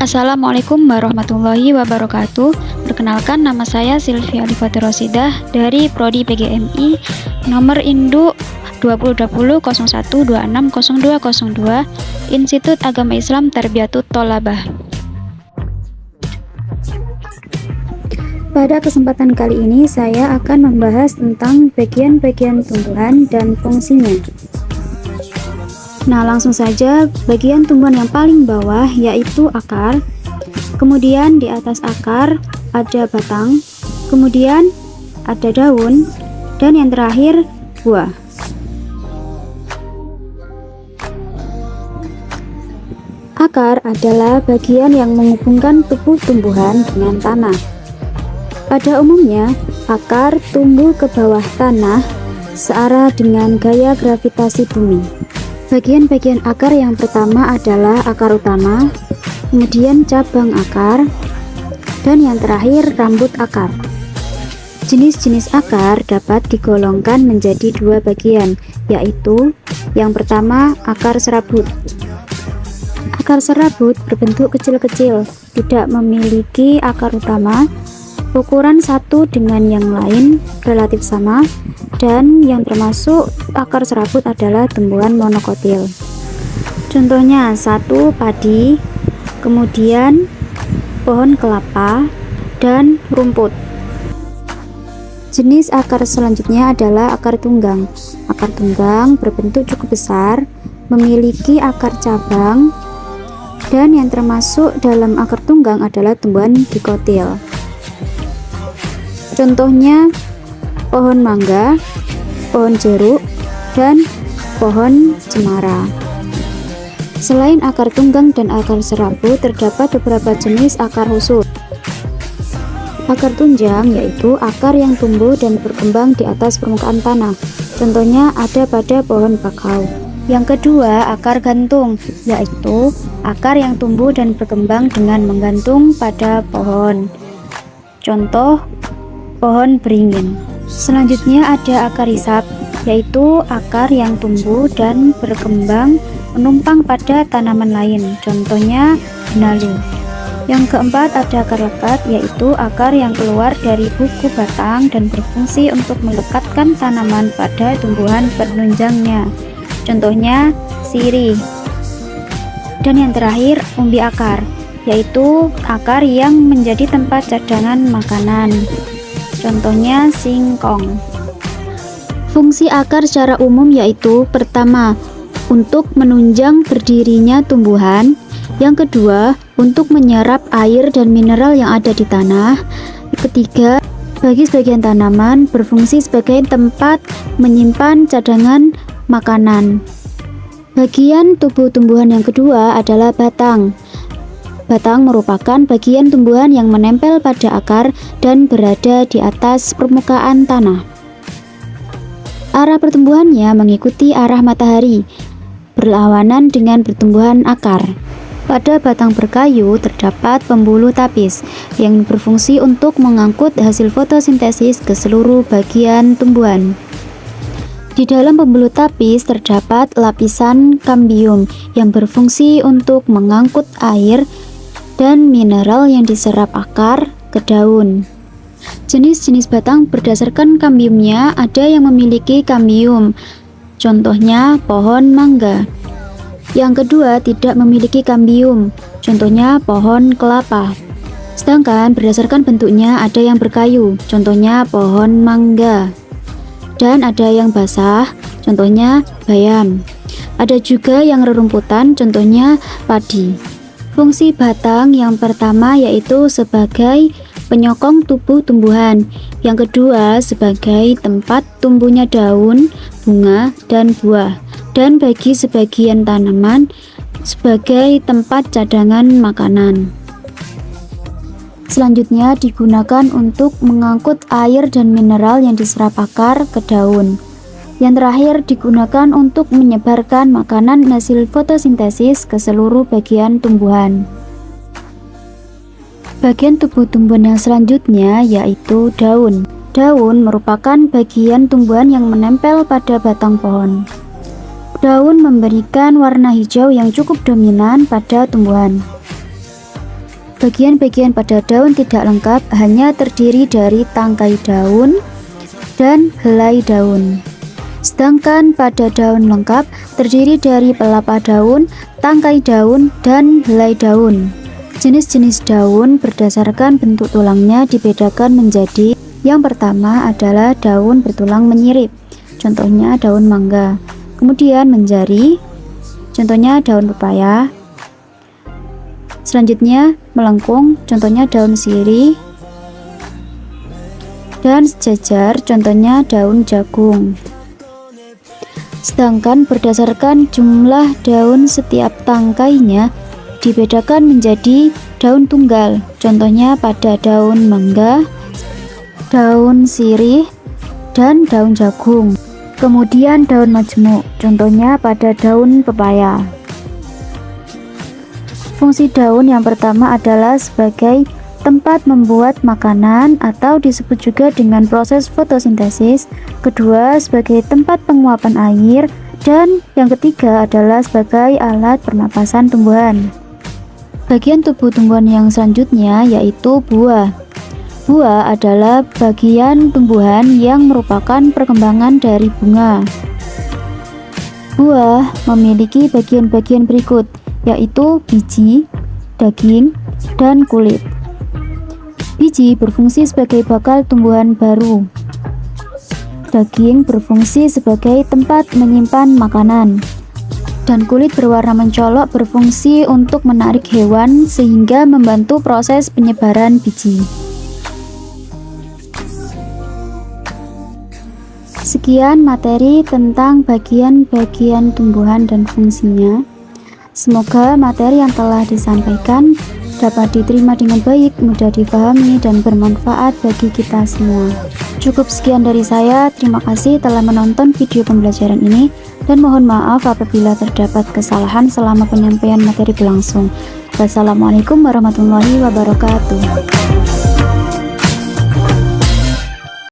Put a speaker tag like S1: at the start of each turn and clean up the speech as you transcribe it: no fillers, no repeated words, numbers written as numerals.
S1: Assalamualaikum warahmatullahi wabarakatuh. Perkenalkan, nama saya Sylvia Alifati Rosidah dari Prodi PGMI, nomor induk 202001260202, Institut Agama Islam Tarbiyatut Tholabah. Pada kesempatan kali ini saya akan membahas tentang bagian-bagian tumbuhan dan fungsinya. Nah, langsung saja, bagian tumbuhan yang paling bawah yaitu akar, kemudian di atas akar ada batang, kemudian ada daun, dan yang terakhir buah. Akar adalah bagian yang menghubungkan tubuh tumbuhan dengan tanah. Pada umumnya, akar tumbuh ke bawah tanah searah dengan gaya gravitasi bumi. Bagian-bagian akar yang pertama adalah akar utama, kemudian cabang akar, dan yang terakhir rambut akar. Jenis-jenis akar dapat digolongkan menjadi dua bagian, yaitu yang pertama akar serabut. Akar serabut berbentuk kecil-kecil, tidak memiliki akar utama, ukuran satu dengan yang lain relatif sama, dan yang termasuk akar serabut adalah tumbuhan monokotil. Contohnya satu padi, kemudian pohon kelapa, dan rumput. Jenis akar selanjutnya adalah akar tunggang. Akar tunggang berbentuk cukup besar, memiliki akar cabang, dan yang termasuk dalam akar tunggang adalah tumbuhan dikotil. Contohnya pohon mangga, pohon jeruk, dan pohon cemara. Selain akar tunggang dan akar serabut, terdapat beberapa jenis akar khusus. Akar tunjang yaitu akar yang tumbuh dan berkembang di atas permukaan tanah. Contohnya ada pada pohon bakau. Yang kedua, akar gantung, yaitu akar yang tumbuh dan berkembang dengan menggantung pada pohon. Contoh, pohon beringin. Selanjutnya ada akar hisap, yaitu akar yang tumbuh dan berkembang menumpang pada tanaman lain. Contohnya, benalu. Yang keempat ada akar lekat, yaitu akar yang keluar dari buku batang dan berfungsi untuk melekatkan tanaman pada tumbuhan penunjangnya. Contohnya, sirih. Dan yang terakhir, umbi akar, yaitu akar yang menjadi tempat cadangan makanan. Contohnya singkong. Fungsi akar secara umum yaitu pertama, untuk menunjang berdirinya tumbuhan. Yang kedua, untuk menyerap air dan mineral yang ada di tanah. Ketiga, bagi sebagian tanaman berfungsi sebagai tempat menyimpan cadangan makanan. Bagian tubuh tumbuhan yang kedua adalah batang. Batang merupakan bagian tumbuhan yang menempel pada akar dan berada di atas permukaan tanah. Arah pertumbuhannya mengikuti arah matahari, berlawanan dengan pertumbuhan akar. Pada batang berkayu terdapat pembuluh tapis yang berfungsi untuk mengangkut hasil fotosintesis ke seluruh bagian tumbuhan. Di dalam pembuluh tapis terdapat lapisan kambium yang berfungsi untuk mengangkut air dan mineral yang diserap akar ke daun. Jenis-jenis batang berdasarkan kambiumnya, ada yang memiliki kambium, contohnya pohon mangga. Yang kedua tidak memiliki kambium, contohnya pohon kelapa. Sedangkan berdasarkan bentuknya ada yang berkayu, contohnya pohon mangga. Dan ada yang basah, contohnya bayam. Ada juga yang rerumputan, contohnya padi. Fungsi batang yang pertama yaitu sebagai penyokong tubuh tumbuhan. Yang kedua sebagai tempat tumbuhnya daun, bunga, dan buah. Dan bagi sebagian tanaman sebagai tempat cadangan makanan. Selanjutnya digunakan untuk mengangkut air dan mineral yang diserap akar ke daun. Yang terakhir digunakan untuk menyebarkan makanan hasil fotosintesis ke seluruh bagian tumbuhan. Bagian tubuh tumbuhan yang selanjutnya yaitu daun. Daun merupakan bagian tumbuhan yang menempel pada batang pohon. Daun memberikan warna hijau yang cukup dominan pada tumbuhan. Bagian-bagian pada daun tidak lengkap hanya terdiri dari tangkai daun dan helai daun. Sedangkan pada daun lengkap terdiri dari pelapa daun, tangkai daun, dan helai daun. Jenis-jenis daun berdasarkan bentuk tulangnya dibedakan menjadi: yang pertama adalah daun bertulang menyirip, contohnya daun mangga. Kemudian menjari, contohnya daun pepaya. Selanjutnya melengkung, contohnya daun sirih. Dan sejajar, contohnya daun jagung. Sedangkan berdasarkan jumlah daun setiap tangkainya dibedakan menjadi daun tunggal, contohnya pada daun mangga, daun sirih, dan daun jagung. Kemudian daun majemuk, contohnya pada daun pepaya. Fungsi daun yang pertama adalah sebagai tempat membuat makanan atau disebut juga dengan proses fotosintesis. Kedua, sebagai tempat penguapan air. Dan yang ketiga adalah sebagai alat pernapasan tumbuhan. Bagian tubuh tumbuhan yang selanjutnya yaitu buah. Buah adalah bagian tumbuhan yang merupakan perkembangan dari bunga. Buah memiliki bagian-bagian berikut, yaitu biji, daging, dan kulit. Biji berfungsi sebagai bakal tumbuhan baru. Daging berfungsi sebagai tempat menyimpan makanan. Dan kulit berwarna mencolok berfungsi untuk menarik hewan sehingga membantu proses penyebaran biji. Sekian materi tentang bagian-bagian tumbuhan dan fungsinya. Semoga materi yang telah disampaikan dapat diterima dengan baik, mudah dipahami, dan bermanfaat bagi kita semua. Cukup sekian dari saya, terima kasih telah menonton video pembelajaran ini, dan mohon maaf apabila terdapat kesalahan selama penyampaian materi berlangsung. Wassalamualaikum warahmatullahi wabarakatuh.